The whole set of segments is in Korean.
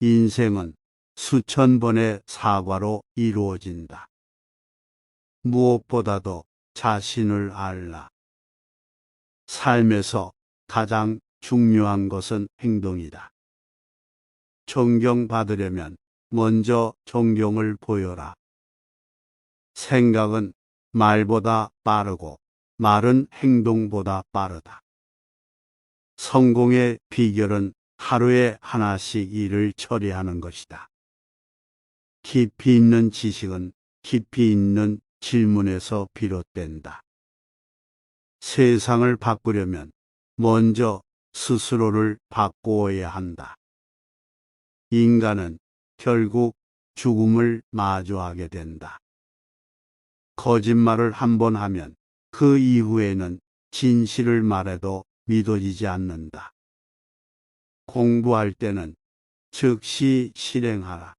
인생은 수천 번의 사과로 이루어진다. 무엇보다도 자신을 알라. 삶에서 가장 중요한 것은 행동이다. 존경받으려면 먼저 존경을 보여라. 생각은 말보다 빠르고 말은 행동보다 빠르다. 성공의 비결은 하루에 하나씩 일을 처리하는 것이다. 깊이 있는 지식은 깊이 있는 질문에서 비롯된다. 세상을 바꾸려면 먼저 스스로를 바꾸어야 한다. 인간은 결국 죽음을 마주하게 된다. 거짓말을 한 번 하면 그 이후에는 진실을 말해도 믿어지지 않는다. 공부할 때는 즉시 실행하라.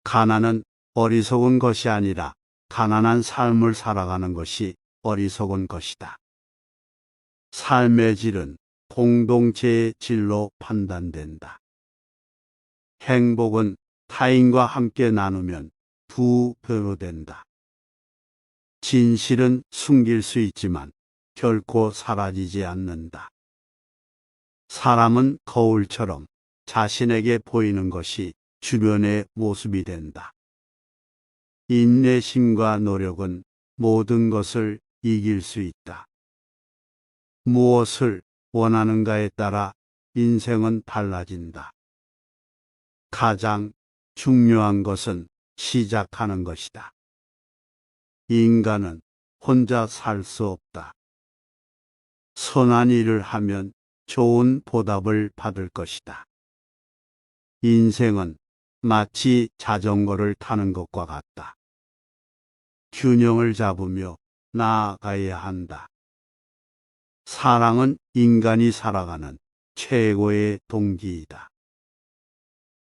가난은 어리석은 것이 아니라 가난한 삶을 살아가는 것이 어리석은 것이다. 삶의 질은 공동체의 질로 판단된다. 행복은 타인과 함께 나누면 두 배로 된다. 진실은 숨길 수 있지만 결코 사라지지 않는다. 사람은 거울처럼 자신에게 보이는 것이 주변의 모습이 된다. 인내심과 노력은 모든 것을 이길 수 있다. 무엇을 원하는가에 따라 인생은 달라진다. 가장 중요한 것은 시작하는 것이다. 인간은 혼자 살 수 없다. 선한 일을 하면 좋은 보답을 받을 것이다. 인생은 마치 자전거를 타는 것과 같다. 균형을 잡으며 나아가야 한다. 사랑은 인간이 살아가는 최고의 동기이다.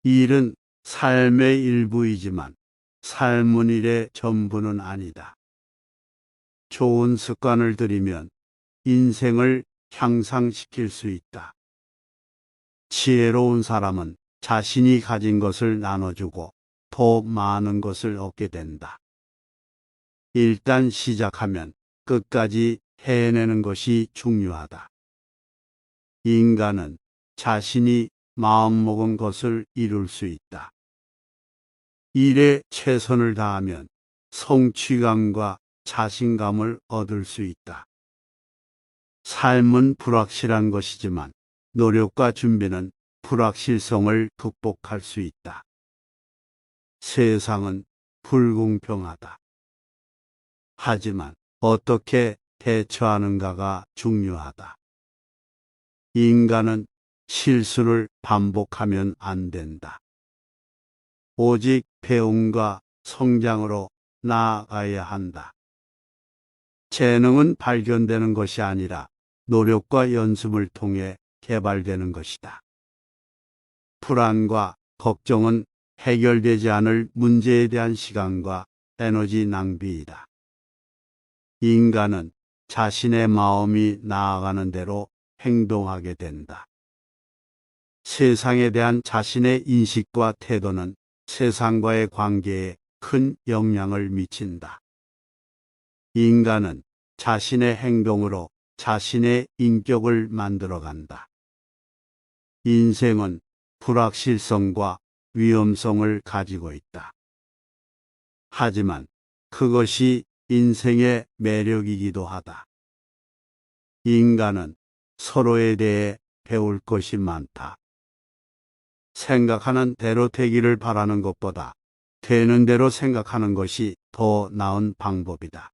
일은 삶의 일부이지만 삶은 일의 전부는 아니다. 좋은 습관을 들이면 인생을 향상시킬 수 있다. 지혜로운 사람은 자신이 가진 것을 나눠주고 더 많은 것을 얻게 된다. 일단 시작하면 끝까지 해내는 것이 중요하다. 인간은 자신이 마음먹은 것을 이룰 수 있다. 일에 최선을 다하면 성취감과 자신감을 얻을 수 있다. 삶은 불확실한 것이지만 노력과 준비는 불확실성을 극복할 수 있다. 세상은 불공평하다. 하지만 어떻게 대처하는가가 중요하다. 인간은 실수를 반복하면 안 된다. 오직 배움과 성장으로 나아가야 한다. 재능은 발견되는 것이 아니라 노력과 연습을 통해 개발되는 것이다. 불안과 걱정은 해결되지 않을 문제에 대한 시간과 에너지 낭비이다. 인간은 자신의 마음이 나아가는 대로 행동하게 된다. 세상에 대한 자신의 인식과 태도는 세상과의 관계에 큰 영향을 미친다. 인간은 자신의 행동으로 자신의 인격을 만들어간다. 인생은 불확실성과 위험성을 가지고 있다. 하지만 그것이 인생의 매력이기도 하다. 인간은 서로에 대해 배울 것이 많다. 생각하는 대로 되기를 바라는 것보다 되는 대로 생각하는 것이 더 나은 방법이다.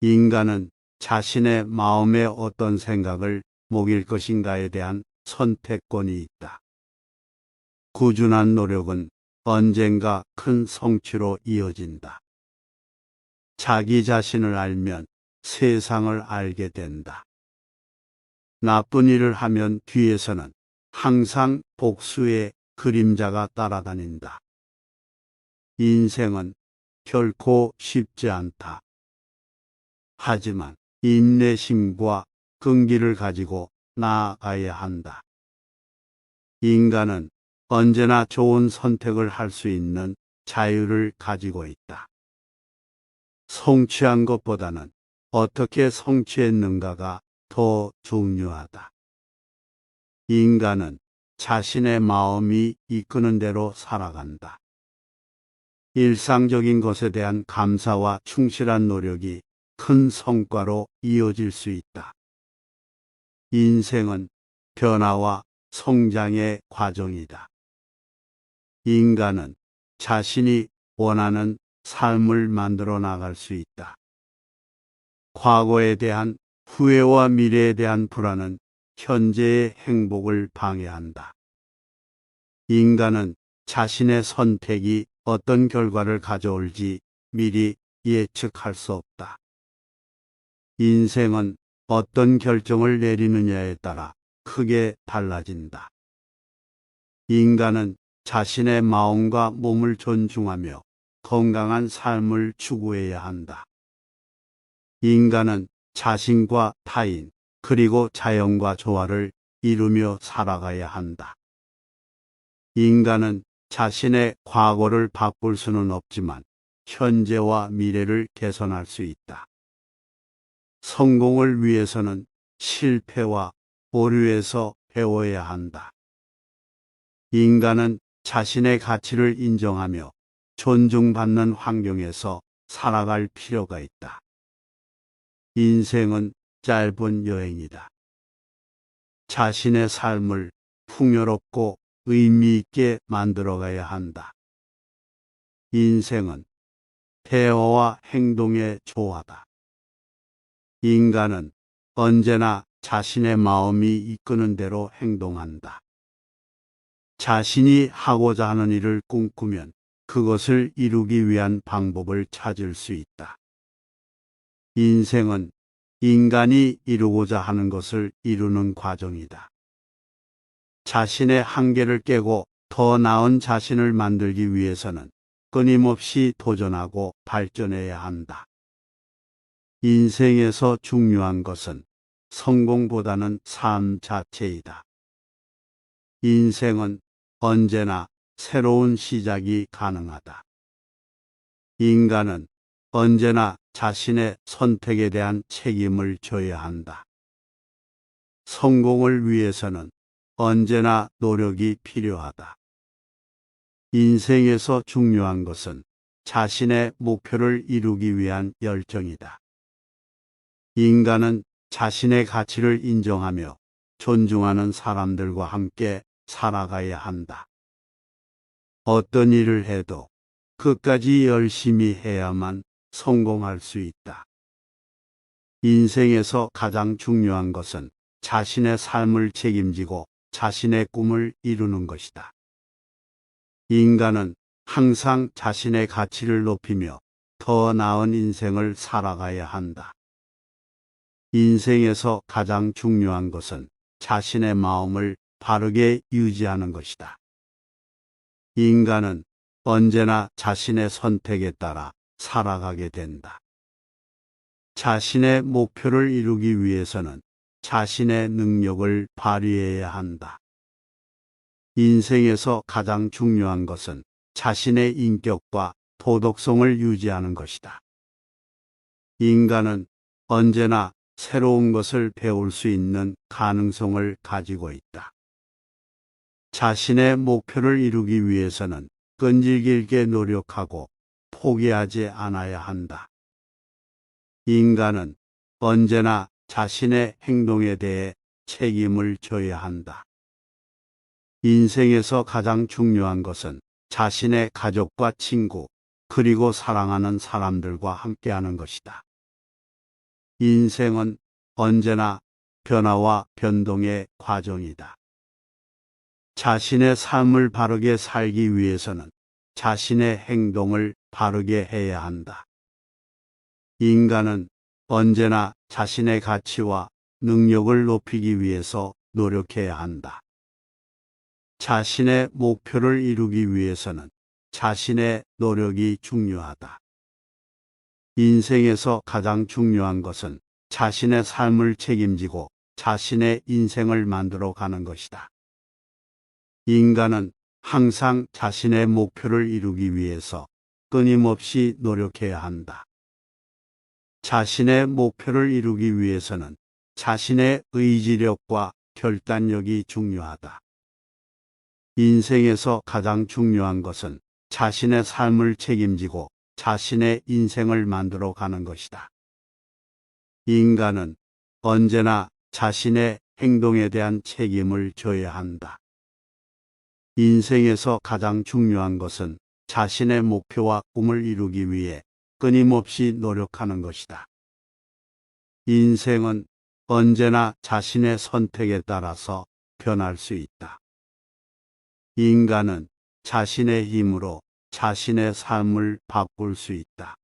인간은 자신의 마음에 어떤 생각을 먹일 것인가에 대한 선택권이 있다. 꾸준한 노력은 언젠가 큰 성취로 이어진다. 자기 자신을 알면 세상을 알게 된다. 나쁜 일을 하면 뒤에서는 항상 복수의 그림자가 따라다닌다. 인생은 결코 쉽지 않다. 하지만 인내심과 끈기를 가지고 나아가야 한다. 인간은 언제나 좋은 선택을 할 수 있는 자유를 가지고 있다. 성취한 것보다는 어떻게 성취했는가가 더 중요하다. 인간은 자신의 마음이 이끄는 대로 살아간다. 일상적인 것에 대한 감사와 충실한 노력이 큰 성과로 이어질 수 있다. 인생은 변화와 성장의 과정이다. 인간은 자신이 원하는 삶을 만들어 나갈 수 있다. 과거에 대한 후회와 미래에 대한 불안은 현재의 행복을 방해한다. 인간은 자신의 선택이 어떤 결과를 가져올지 미리 예측할 수 없다. 인생은 어떤 결정을 내리느냐에 따라 크게 달라진다. 인간은 자신의 마음과 몸을 존중하며 건강한 삶을 추구해야 한다. 인간은 자신과 타인, 그리고 자연과 조화를 이루며 살아가야 한다. 인간은 자신의 과거를 바꿀 수는 없지만 현재와 미래를 개선할 수 있다. 성공을 위해서는 실패와 오류에서 배워야 한다. 인간은 자신의 가치를 인정하며 존중받는 환경에서 살아갈 필요가 있다. 인생은 짧은 여행이다. 자신의 삶을 풍요롭고 의미 있게 만들어가야 한다. 인생은 대화와 행동의 조화다. 인간은 언제나 자신의 마음이 이끄는 대로 행동한다. 자신이 하고자 하는 일을 꿈꾸면 그것을 이루기 위한 방법을 찾을 수 있다. 인생은 인간이 이루고자 하는 것을 이루는 과정이다. 자신의 한계를 깨고 더 나은 자신을 만들기 위해서는 끊임없이 도전하고 발전해야 한다. 인생에서 중요한 것은 성공보다는 삶 자체이다. 인생은 언제나 새로운 시작이 가능하다. 인간은 언제나 자신의 선택에 대한 책임을 져야 한다. 성공을 위해서는 언제나 노력이 필요하다. 인생에서 중요한 것은 자신의 목표를 이루기 위한 열정이다. 인간은 자신의 가치를 인정하며 존중하는 사람들과 함께 살아가야 한다. 어떤 일을 해도 끝까지 열심히 해야만 성공할 수 있다. 인생에서 가장 중요한 것은 자신의 삶을 책임지고 자신의 꿈을 이루는 것이다. 인간은 항상 자신의 가치를 높이며 더 나은 인생을 살아가야 한다. 인생에서 가장 중요한 것은 자신의 마음을 바르게 유지하는 것이다. 인간은 언제나 자신의 선택에 따라 살아가게 된다. 자신의 목표를 이루기 위해서는 자신의 능력을 발휘해야 한다. 인생에서 가장 중요한 것은 자신의 인격과 도덕성을 유지하는 것이다. 인간은 언제나 새로운 것을 배울 수 있는 가능성을 가지고 있다. 자신의 목표를 이루기 위해서는 끈질기게 노력하고 포기하지 않아야 한다. 인간은 언제나 자신의 행동에 대해 책임을 져야 한다. 인생에서 가장 중요한 것은 자신의 가족과 친구, 그리고 사랑하는 사람들과 함께하는 것이다. 인생은 언제나 변화와 변동의 과정이다. 자신의 삶을 바르게 살기 위해서는 자신의 행동을 바르게 해야 한다. 인간은 언제나 자신의 가치와 능력을 높이기 위해서 노력해야 한다. 자신의 목표를 이루기 위해서는 자신의 노력이 중요하다. 인생에서 가장 중요한 것은 자신의 삶을 책임지고 자신의 인생을 만들어 가는 것이다. 인간은 항상 자신의 목표를 이루기 위해서 끊임없이 노력해야 한다. 자신의 목표를 이루기 위해서는 자신의 의지력과 결단력이 중요하다. 인생에서 가장 중요한 것은 자신의 삶을 책임지고 자신의 인생을 만들어 가는 것이다. 인간은 언제나 자신의 행동에 대한 책임을 져야 한다. 인생에서 가장 중요한 것은 자신의 목표와 꿈을 이루기 위해 끊임없이 노력하는 것이다. 인생은 언제나 자신의 선택에 따라서 변할 수 있다. 인간은 자신의 힘으로 자신의 삶을 바꿀 수 있다.